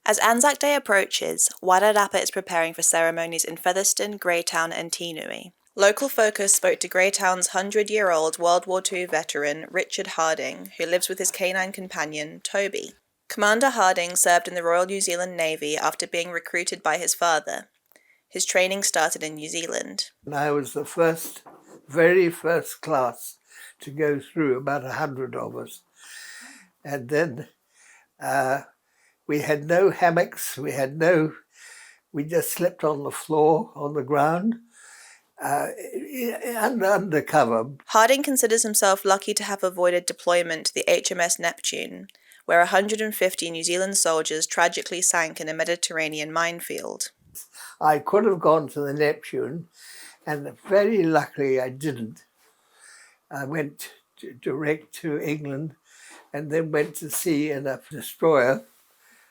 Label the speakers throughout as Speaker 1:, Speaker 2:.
Speaker 1: As Anzac Day approaches, Wairarapa is preparing for ceremonies in Featherston, Greytown and Tinui. Local Focus spoke to Greytown's 100-year-old World War II veteran Richard Harding, who lives with his canine companion, Toby. Commander Harding served in the Royal New Zealand Navy after being recruited by his father. His training started in New Zealand.
Speaker 2: I was the very first class to go through, about 100 of us. And then we had no hammocks, we just slept on the floor, on the ground, under cover.
Speaker 1: Harding considers himself lucky to have avoided deployment to the HMS Neptune, where 150 New Zealand soldiers tragically sank in a Mediterranean minefield.
Speaker 2: I could have gone to the Neptune, and very luckily I didn't. I went direct to England and then went to sea in a destroyer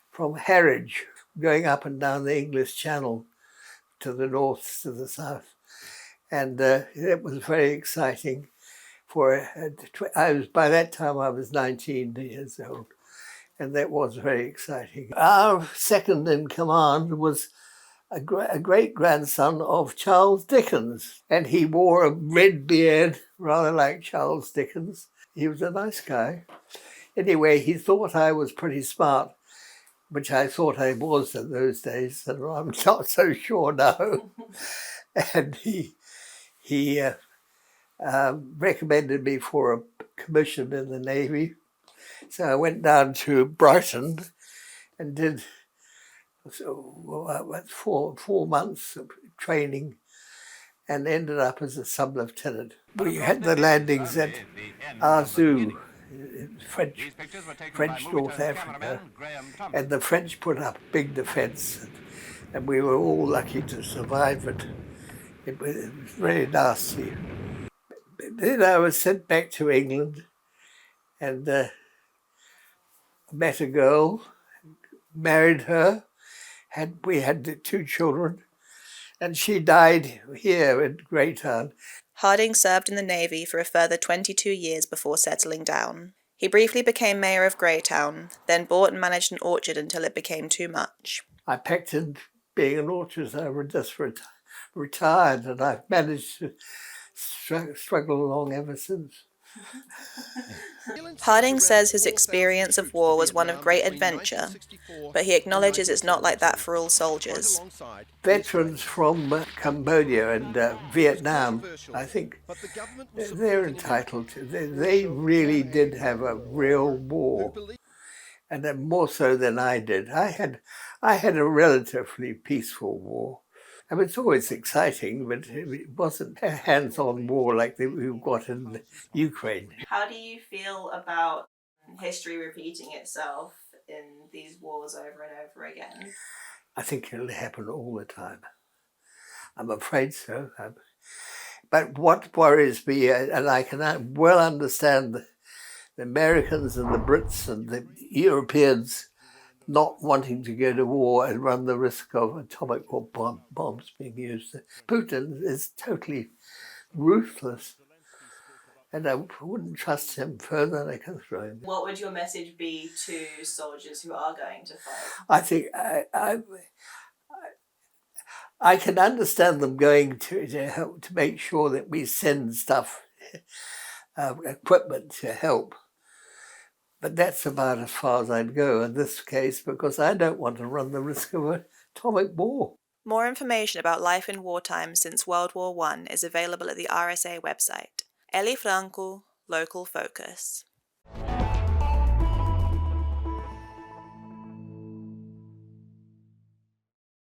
Speaker 2: from Harwich, going up and down the English Channel to the north, to the south. And it was very exciting. By that time I was 19 years old, and that was very exciting. Our second in command was a great-grandson of Charles Dickens, and he wore a red beard, rather like Charles Dickens. He was a nice guy. Anyway, he thought I was pretty smart, which I thought I was in those days, and I'm not so sure now. And he recommended me for a commission in the Navy. So I went down to Brighton and did 4 months of training and ended up as a sub-lieutenant. We had the landings at Azu, French North Africa, and the French put up a big defence, and we were all lucky to survive it. It was very nasty. Then I was sent back to England and met a girl, married her. We had 2 children, and she died here in Greytown.
Speaker 1: Harding served in the Navy for a further 22 years before settling down. He briefly became mayor of Greytown, then bought and managed an orchard until it became too much.
Speaker 2: I packed in being an orchard. I just retired, and I've managed to struggle along ever since.
Speaker 1: Harding says his experience of war was one of great adventure, but he acknowledges it's not like that for all soldiers.
Speaker 2: Veterans from Cambodia and Vietnam, I think they're entitled to. They really did have a real war, and more so than I did. I had a relatively peaceful war. I mean, it's always exciting, but it wasn't a hands-on war like we've got in Ukraine.
Speaker 1: How do you feel about history repeating itself in these wars over and over again?
Speaker 2: I think it'll happen all the time. I'm afraid so. But what worries me, and I can well understand the Americans and the Brits and the Europeans not wanting to go to war and run the risk of atomic bombs being used. Putin is totally ruthless, and I wouldn't trust him further than I can throw him.
Speaker 1: What would your message be to soldiers who are going to fight?
Speaker 2: I think I can understand them going to help, to make sure that we send stuff, equipment to help. But that's about as far as I'd go in this case, because I don't want to run the risk of an atomic war.
Speaker 1: More information about life in wartime since World War I is availavailable at the RSA website. Eli Franco, Local Focus.